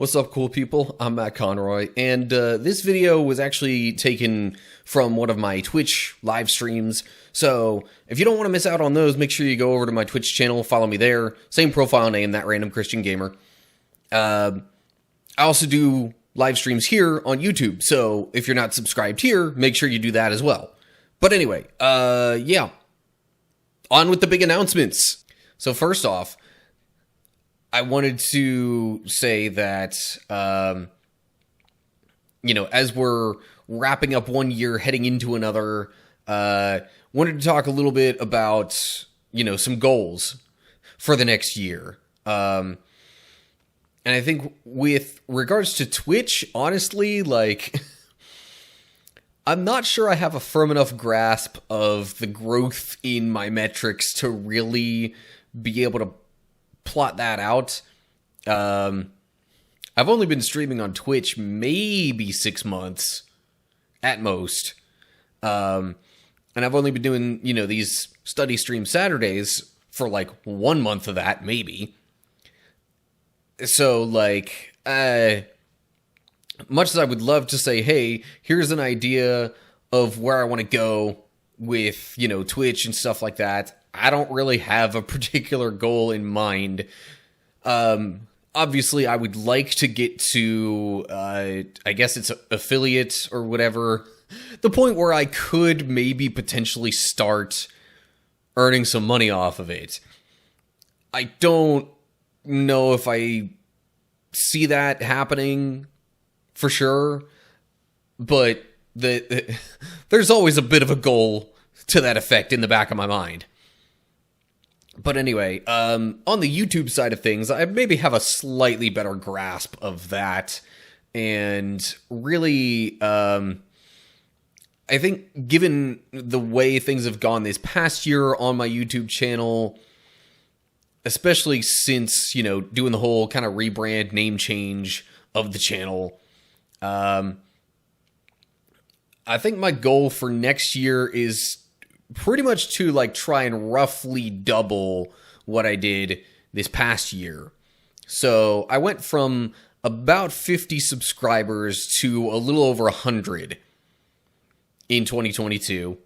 What's up, cool people? I'm Matt Conroy, and this video was actually taken from one of my Twitch live streams. So if you don't want to miss out on those, make sure you go over to my Twitch channel, follow me there. Same profile name, That Random Christian Gamer. I also do live streams here on YouTube, so if you're not subscribed here, make sure you do that as well. But anyway, yeah. On with the big announcements. So first off, I wanted to say that, as we're wrapping up one year, heading into another, wanted to talk a little bit about, some goals for the next year. And I think with regards to Twitch, honestly, I'm not sure I have a firm enough grasp of the growth in my metrics to really be able to plot that out. I've only been streaming on Twitch maybe 6 months at most. And I've only been doing, these study stream Saturdays for 1 month of that, maybe. So much as I would love to say, hey, here's an idea of where I want to go with, Twitch and stuff like that, I don't really have a particular goal in mind. Obviously, I would like to get to, I guess it's affiliate or whatever, the point where I could maybe potentially start earning some money off of it. I don't know if I see that happening for sure, but there's always a bit of a goal to that effect in the back of my mind. But anyway, on the YouTube side of things, I maybe have a slightly better grasp of that. And really, I think given the way things have gone this past year on my YouTube channel, especially since, doing the whole kind of rebrand, name change of the channel, I think my goal for next year is pretty much to try and roughly double what I did this past year. So I went from about 50 subscribers to a little over 100 in 2022.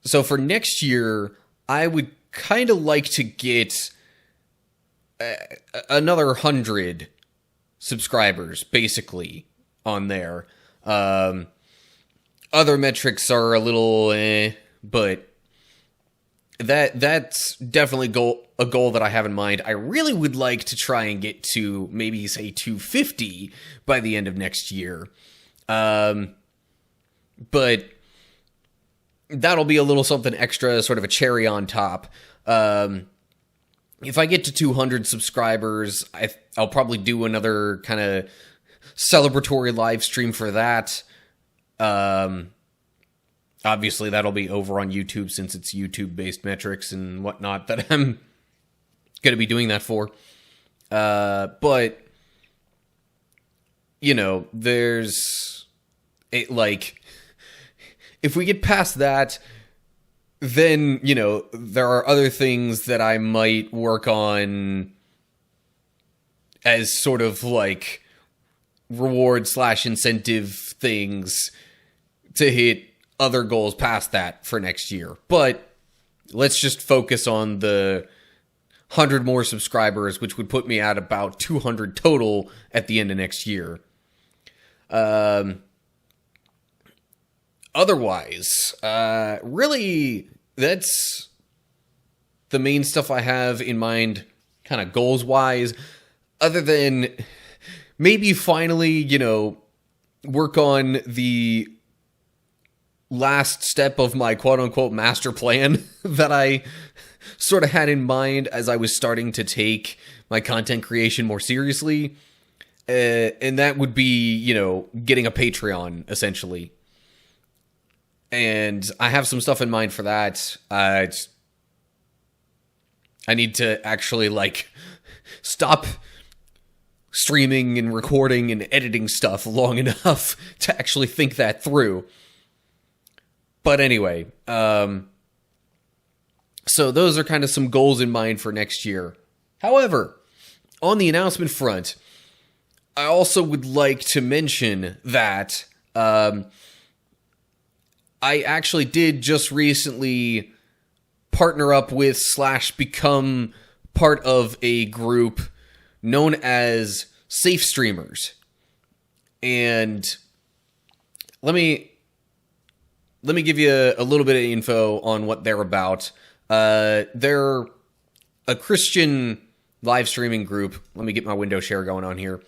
So for next year, I would kind of like to get another 100 subscribers basically on there. Other metrics are a little but that's definitely a goal that I have in mind. I really would like to try and get to maybe say 250 by the end of next year. But that'll be a little something extra, sort of a cherry on top. If I get to 200 subscribers, I'll probably do another kind of celebratory live stream for that. Obviously, that'll be over on YouTube since it's YouTube-based metrics and whatnot that I'm going to be doing that for. But, there's if we get past that, then, there are other things that I might work on as sort of reward/incentive things to hit other goals past that for next year. But let's just focus on the 100 more subscribers, which would put me at about 200 total at the end of next year. Otherwise, really, that's the main stuff I have in mind, kind of goals-wise, other than maybe finally, work on the last step of my quote-unquote master plan that I sort of had in mind as I was starting to take my content creation more seriously. And that would be, getting a Patreon, essentially. And I have some stuff in mind for that. I need to actually, stop streaming and recording and editing stuff long enough to actually think that through. But anyway, so those are kind of some goals in mind for next year. However, on the announcement front, I also would like to mention that I actually did just recently partner up with / become part of a group known as Safe Streamers. And let me give you a little bit of info on what they're about. They're a Christian live streaming group. Let me get my window share going on here.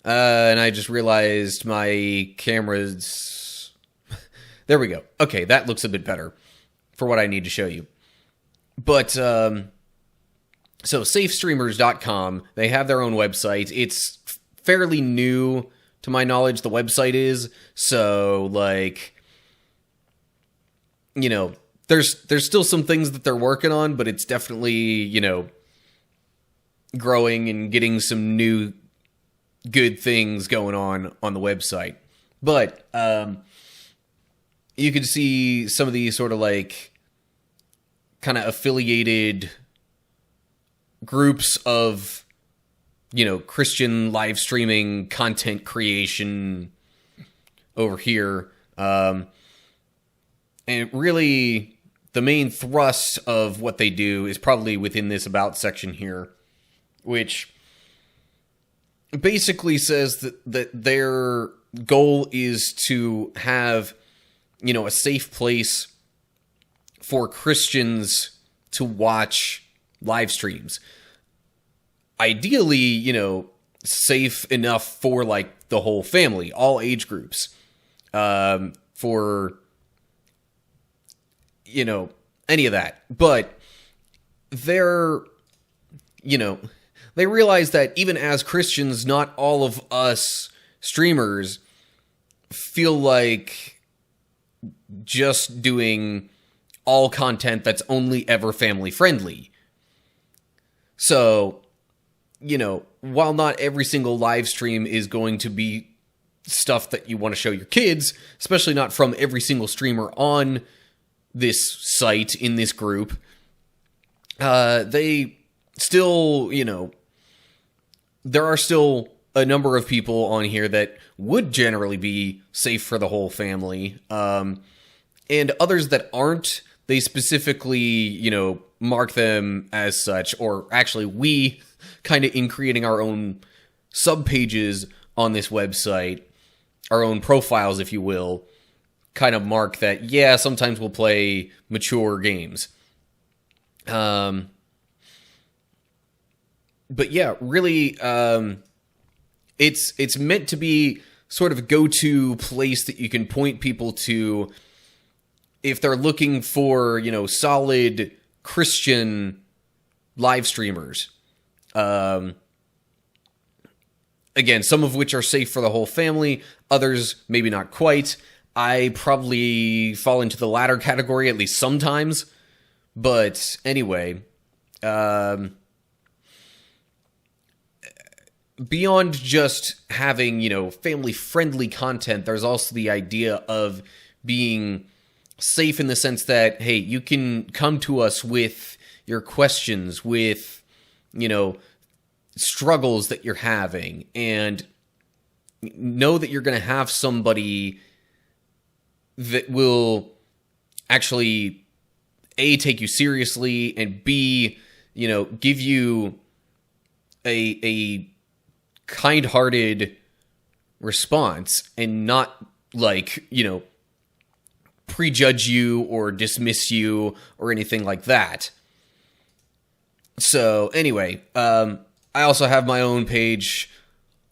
And I just realized my camera's... There we go. Okay, that looks a bit better for what I need to show you. But, so safestreamers.com, they have their own website. It's fairly new, to my knowledge, the website is. So, like, you know, there's still some things that they're working on, but it's definitely, you know, growing and getting some new good things going on the website. But you can see some of these sort of like kind of affiliated groups of, you know, Christian live streaming content creation over here. And really the main thrust of what they do is probably within this about section here, which basically says that their goal is to have, you know, a safe place for Christians to watch live streams. Ideally, you know, safe enough for like the whole family, all age groups, for, you know, any of that. But they're, you know, they realize that even as Christians, not all of us streamers feel like just doing all content that's only ever family friendly. So, you know, while not every single live stream is going to be stuff that you want to show your kids, especially not from every single streamer on this site, in this group, they still, you know, there are still a number of people on here that would generally be safe for the whole family. And others that aren't, they specifically, you know, mark them as such, or actually we kind of, in creating our own sub-pages on this website, our own profiles, if you will, kind of mark that, yeah, sometimes we'll play mature games. But yeah, really, it's meant to be sort of a go-to place that you can point people to if they're looking for, you know, solid Christian live streamers. Again, some of which are safe for the whole family, others maybe not quite. I probably fall into the latter category, at least sometimes. But anyway, beyond just having, you know, family-friendly content, there's also the idea of being safe in the sense that, hey, you can come to us with your questions, with, you know, struggles that you're having, and know that you're going to have somebody that will actually, A, take you seriously, and B, you know, give you a kind-hearted response, and not, like, you know, prejudge you or dismiss you or anything like that. So anyway, I also have my own page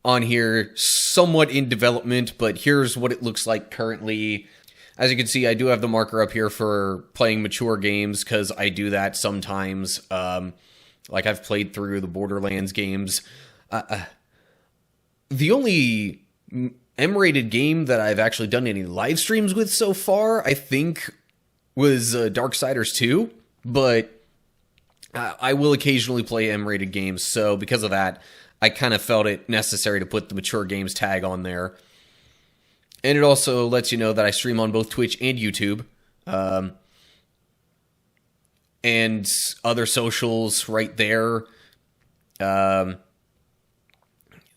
on here, somewhat in development, but here's what it looks like currently. As you can see, I do have the marker up here for playing mature games, because I do that sometimes. Like, I've played through the Borderlands games. The only M-rated game that I've actually done any live streams with so far, I think, was Darksiders 2, but I will occasionally play M-rated games, so because of that, I kind of felt it necessary to put the mature games tag on there. And it also lets you know that I stream on both Twitch and YouTube, and other socials right there.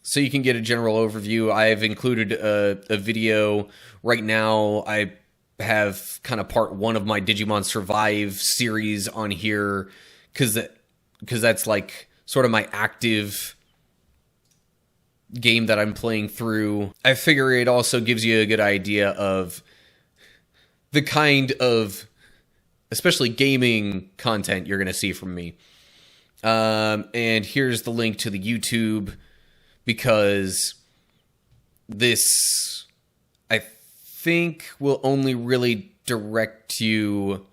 so you can get a general overview. I've included a video right now. I have kind of part 1 of my Digimon Survive series on here because that's like sort of my active game that I'm playing through. I figure it also gives you a good idea of the kind of, especially gaming content, you're going to see from me. And here's the link to the YouTube, because this, I think, will only really direct you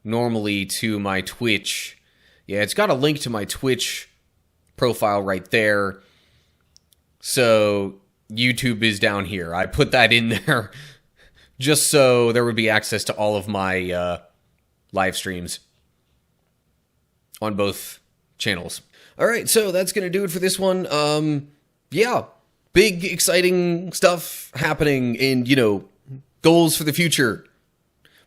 normally to my Twitch. Yeah, it's got a link to my Twitch profile right there. So YouTube is down here. I put that in there just so there would be access to all of my live streams on both channels. All right, so that's going to do it for this one. Yeah, big, exciting stuff happening and, goals for the future.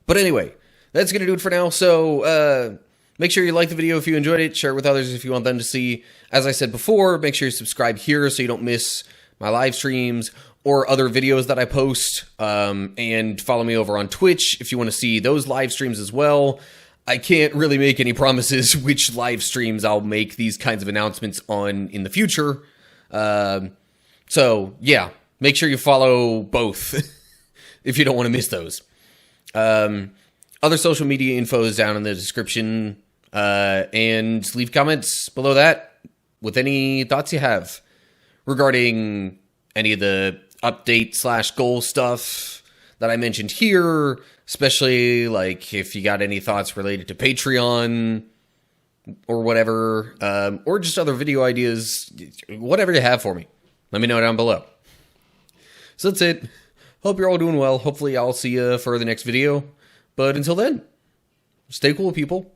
But anyway, that's going to do it for now. So make sure you like the video if you enjoyed it. Share it with others if you want them to see. As I said before, make sure you subscribe here so you don't miss my live streams or other videos that I post. And follow me over on Twitch if you want to see those live streams as well. I can't really make any promises which live streams I'll make these kinds of announcements on in the future. So, yeah, make sure you follow both if you don't want to miss those. Other social media info is down in the description. And leave comments below that with any thoughts you have regarding any of the update/goal stuff that I mentioned here, especially like if you got any thoughts related to Patreon or whatever, or just other video ideas, whatever you have for me. Let me know down below. So that's it. Hope you're all doing well. Hopefully I'll see you for the next video. But until then, stay cool, people.